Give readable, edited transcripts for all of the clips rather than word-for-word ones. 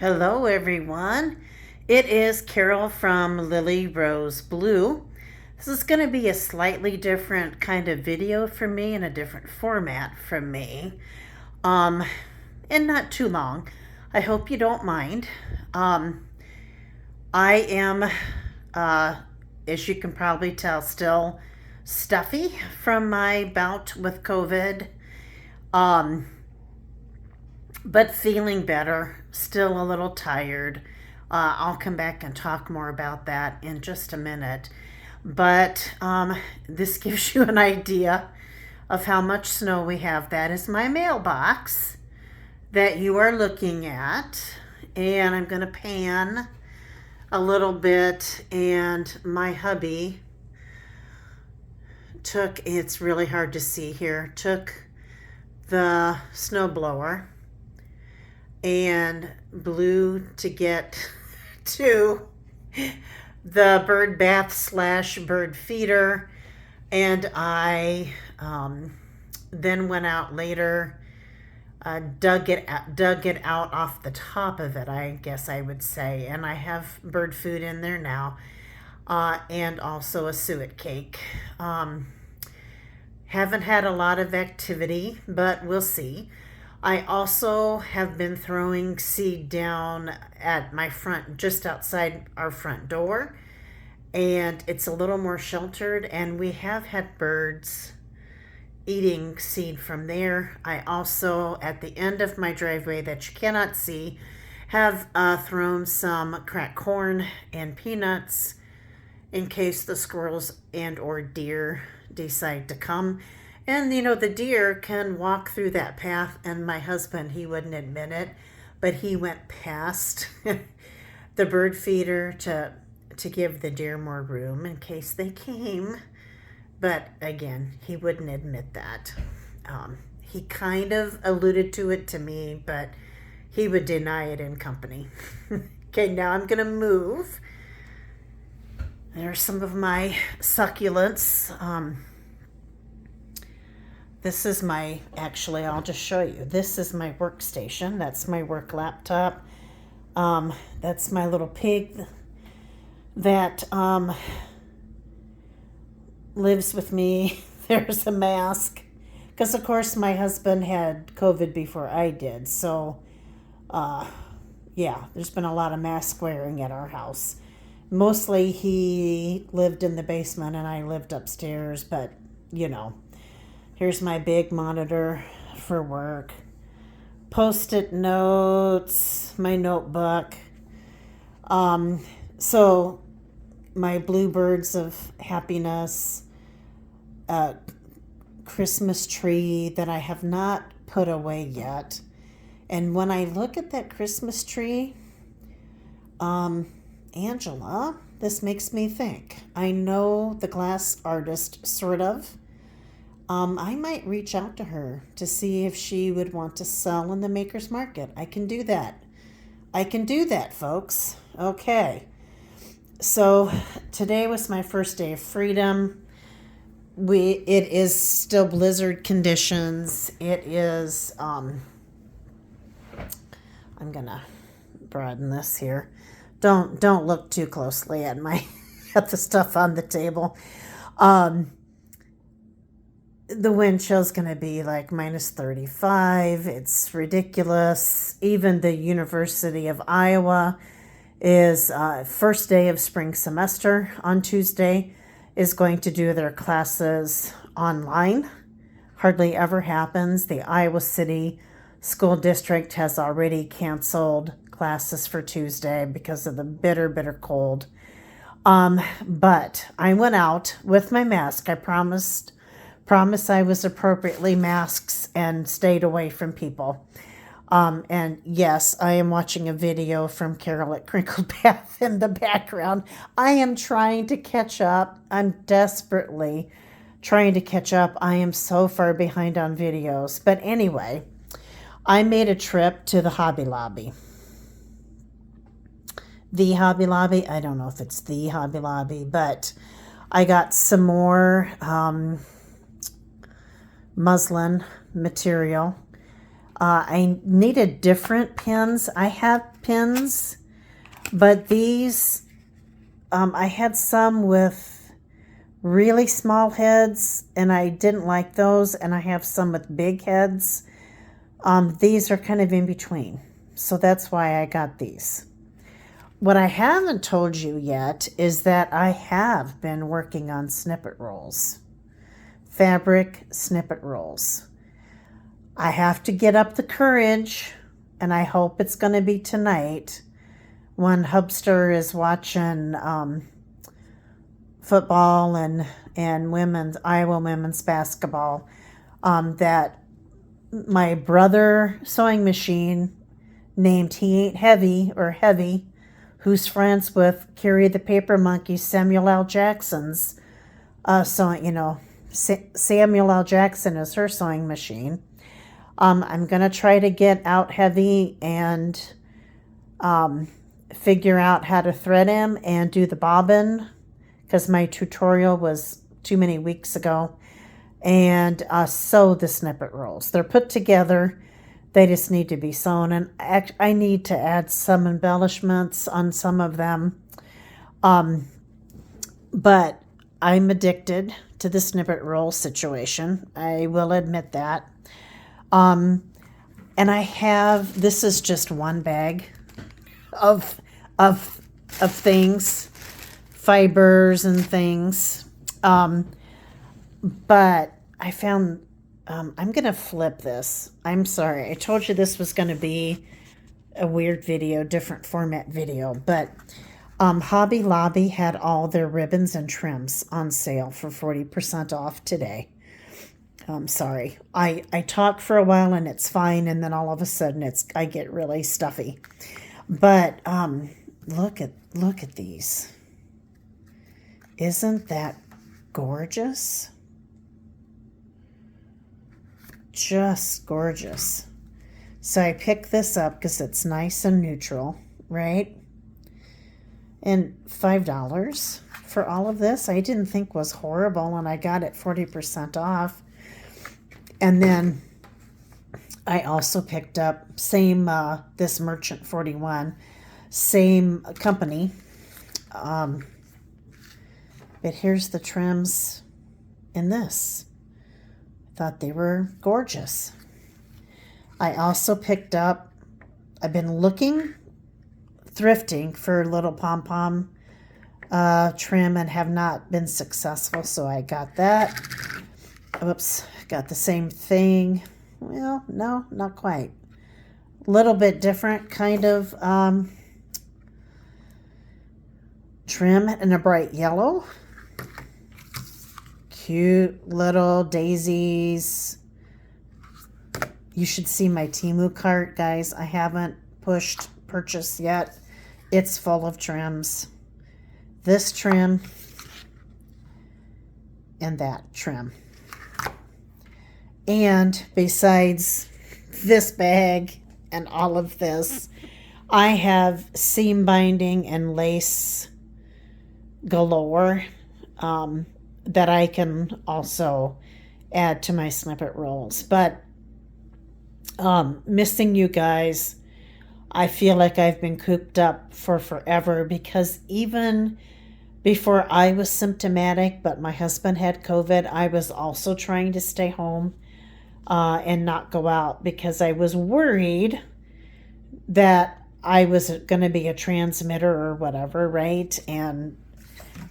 Hello, everyone. It is Carol from Lily Rose Blue. This is going to be a slightly different kind of video for me and a different format from me. Um, and not too long. I hope you don't mind. Um, I am, as you can probably tell, still stuffy from my bout with COVID. Um, but feeling better, still a little tired. I'll come back and talk more about that in just a minute. But this gives you an idea of how much snow we have. That is my mailbox that you are looking at. And I'm going to pan a little bit. And my hubby it's really hard to see here, took the snowblower and blew to get to the bird bath slash bird feeder. And I then went out later, dug it out off the top of it, I guess I would say. And I have bird food in there now, and also a suet cake. Haven't had a lot of activity, but we'll see. I also have been throwing seed down at my front, just outside our front door, and it's a little more sheltered, and we have had birds eating seed from there. I also, at the end of my driveway that you cannot see, have thrown some cracked corn and peanuts in case the squirrels and or deer decide to come. And the deer can walk through that path, and my husband, he wouldn't admit it, but he went past the bird feeder to give the deer more room in case they came. But again, he wouldn't admit that. He kind of alluded to it to me, but he would deny it in company. Okay, now I'm going to move. There's some of my succulents. This is I'll just show you. This is my workstation. That's my work laptop. That's my little pig that lives with me. There's a mask. Because, of course, my husband had COVID before I did. So, yeah, there's been a lot of mask wearing at our house. Mostly he lived in the basement and I lived upstairs, but, here's my big monitor for work. Post-it notes, my notebook. So my bluebirds of happiness, Christmas tree that I have not put away yet. And when I look at that Christmas tree, Angela, this makes me think. I know the glass artist, sort of. I might reach out to her to see if she would want to sell in the Maker's Market. I can do that, folks. Okay. So today was my first day of freedom. It is still blizzard conditions. It is, I'm going to broaden this here. Don't look too closely at at the stuff on the table. The wind chill's going to be like minus 35. It's ridiculous. Even the University of Iowa is first day of spring semester on Tuesday is going to do their classes online. Hardly ever happens. The Iowa City School District has already canceled classes for Tuesday because of the bitter, bitter cold. But I went out with my mask. I promise I was appropriately masked and stayed away from people. And yes, I am watching a video from Carol at Crinkled Path in the background. I am trying to catch up. I'm desperately trying to catch up. I am so far behind on videos. But anyway, I made a trip to the Hobby Lobby. The Hobby Lobby, I don't know if it's the Hobby Lobby, but I got some more muslin material. I needed different pins. I have pins, but these, I had some with really small heads, and I didn't like those, and I have some with big heads. These are kind of in between, so that's why I got these. What I haven't told you yet is that I have been working on snippet rolls, fabric snippet rolls. I have to get up the courage, and I hope it's going to be tonight when Hubster is watching football and women's Iowa women's basketball, that my brother sewing machine named He Ain't Heavy or Heavy, who's friends with Carrie the Paper Monkey, Samuel L. Jackson's sewing, Samuel L. Jackson is her sewing machine. I'm going to try to get out Heavy and figure out how to thread him and do the bobbin, because my tutorial was too many weeks ago, and sew the snippet rolls. They're put together. They just need to be sewn, and I need to add some embellishments on some of them. But I'm addicted to the snippet roll situation. I will admit that. And I have, this is just one bag of things, fibers and things. But I found, I'm going to flip this. I'm sorry. I told you this was going to be a weird video, different format video, but Hobby Lobby had all their ribbons and trims on sale for 40% off today. I'm sorry. I talk for a while and it's fine, and then all of a sudden I get really stuffy. But look at these. Isn't that gorgeous? Just gorgeous. So I picked this up because it's nice and neutral, right? And $5 for all of this I didn't think was horrible, and I got it 40% off. And then I also picked up this Merchant 41, same company. But here's the trims in this. I thought they were gorgeous. I also picked up, I've been thrifting for little pom-pom trim and have not been successful, so I got that. Oops, got the same thing. Well, no, not quite. A little bit different kind of trim in a bright yellow. Cute little daisies. You should see my Temu cart, guys. I haven't purchased yet. It's full of trims. This trim and that trim. And besides this bag and all of this, I have seam binding and lace galore that I can also add to my snippet rolls. But missing you guys, I feel like I've been cooped up for forever, because even before I was symptomatic, but my husband had COVID, I was also trying to stay home and not go out, because I was worried that I was going to be a transmitter or whatever, right? And,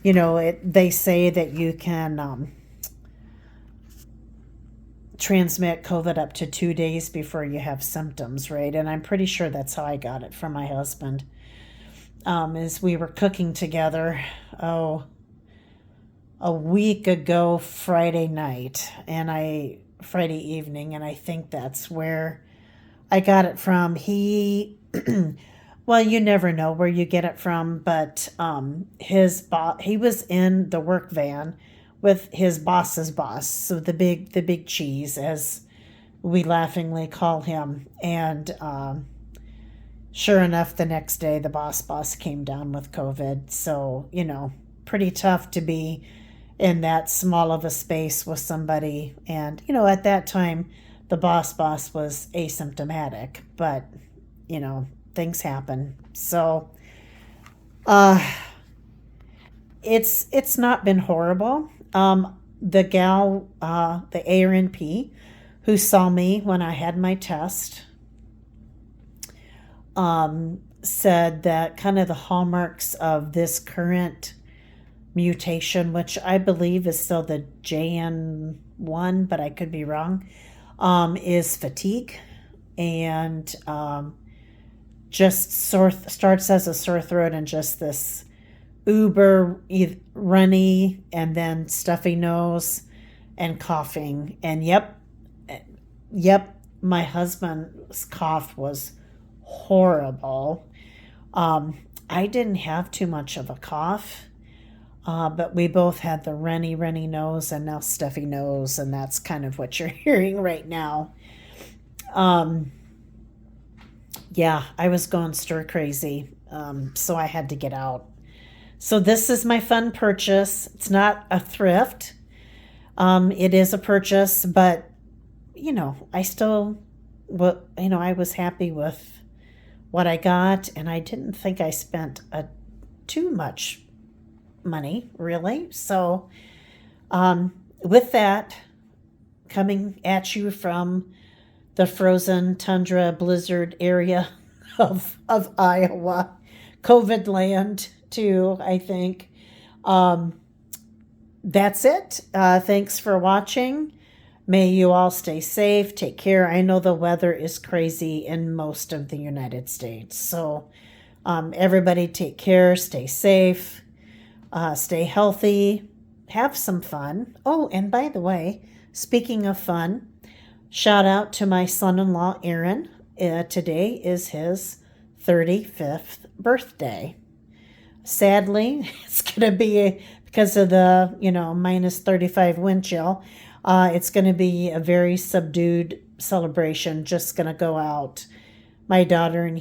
they say that you can transmit COVID up to 2 days before you have symptoms, right? And I'm pretty sure that's how I got it from my husband. As we were cooking together, a week ago Friday evening, and I think that's where I got it from. Well, you never know where you get it from, but he was in the work van with his boss's boss, so the big cheese, as we laughingly call him. And sure enough, the next day the boss came down with COVID. So, pretty tough to be in that small of a space with somebody. And, at that time, the boss was asymptomatic, but, things happen. So, uh, it's not been horrible. The gal, the ARNP, who saw me when I had my test, said that kind of the hallmarks of this current mutation, which I believe is still the JN1, but I could be wrong, is fatigue and just starts as a sore throat and just this uber runny and then stuffy nose and coughing. And yep, my husband's cough was horrible. I didn't have too much of a cough, but we both had the runny nose and now stuffy nose, and that's kind of what you're hearing right now. Um, yeah, I was going stir crazy, so I had to get out. So this is my fun purchase. It's not a thrift. It is a purchase, but I still, I was happy with what I got, and I didn't think I spent too much money, really. So, with that, coming at you from the frozen tundra blizzard area of Iowa, COVID land too, I think. Um, that's it. Thanks for watching. May you all stay safe, take care. I know the weather is crazy in most of the United States. So, everybody take care, stay safe, stay healthy, have some fun. Oh, and by the way, speaking of fun, shout out to my son-in-law, Aaron. Today is his 35th birthday. Sadly, it's going to be, because of the, minus 35 wind chill, it's going to be a very subdued celebration. Just going to go out. My daughter and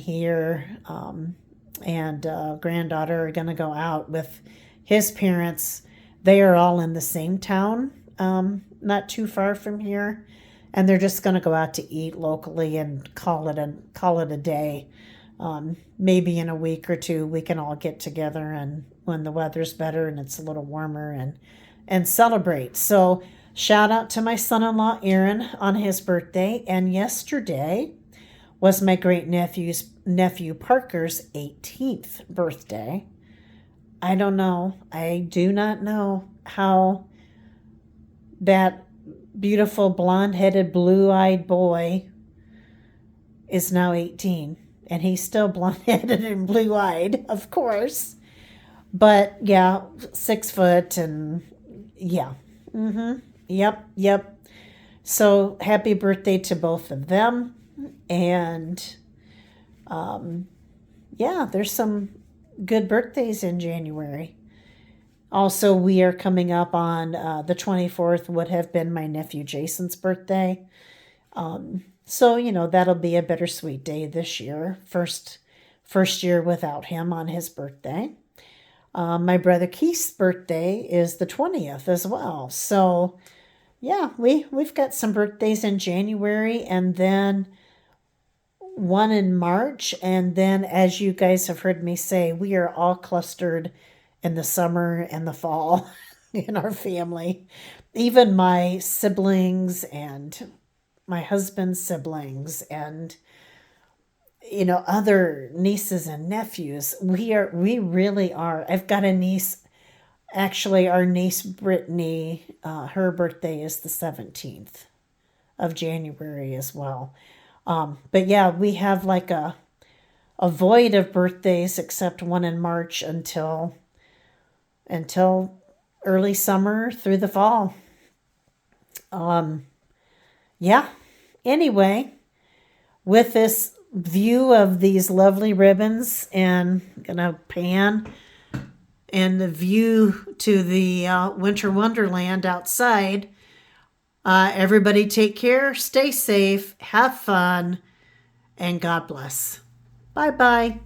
and granddaughter are going to go out with his parents. They are all in the same town, not too far from here, and they're just going to go out to eat locally and call it a day. Maybe in a week or two we can all get together, and when the weather's better and it's a little warmer, and celebrate. So shout out to my son-in-law Aaron on his birthday, and yesterday was my great nephew Parker's 18th birthday. I do not know how that beautiful blonde-headed, blue-eyed boy is now 18. And he's still blonde-headed and blue-eyed, of course. But, yeah, 6 foot and, yeah. Yep. So, happy birthday to both of them. And, there's some good birthdays in January. Also, we are coming up on the 24th would have been my nephew Jason's birthday. So, that'll be a bittersweet day this year. First year without him on his birthday. My brother Keith's birthday is the 20th as well. So, yeah, we've got some birthdays in January, and then one in March. And then, as you guys have heard me say, we are all clustered in the summer and the fall in our family. Even my siblings and my husband's siblings and other nieces and nephews. We really are. I've got a niece, actually our niece Brittany, her birthday is the 17th of January as well. But yeah, we have like a void of birthdays except one in March until early summer through the fall. Yeah. Anyway, with this view of these lovely ribbons, and I'm gonna pan, and the view to the winter wonderland outside, everybody take care, stay safe, have fun, and God bless. Bye-bye.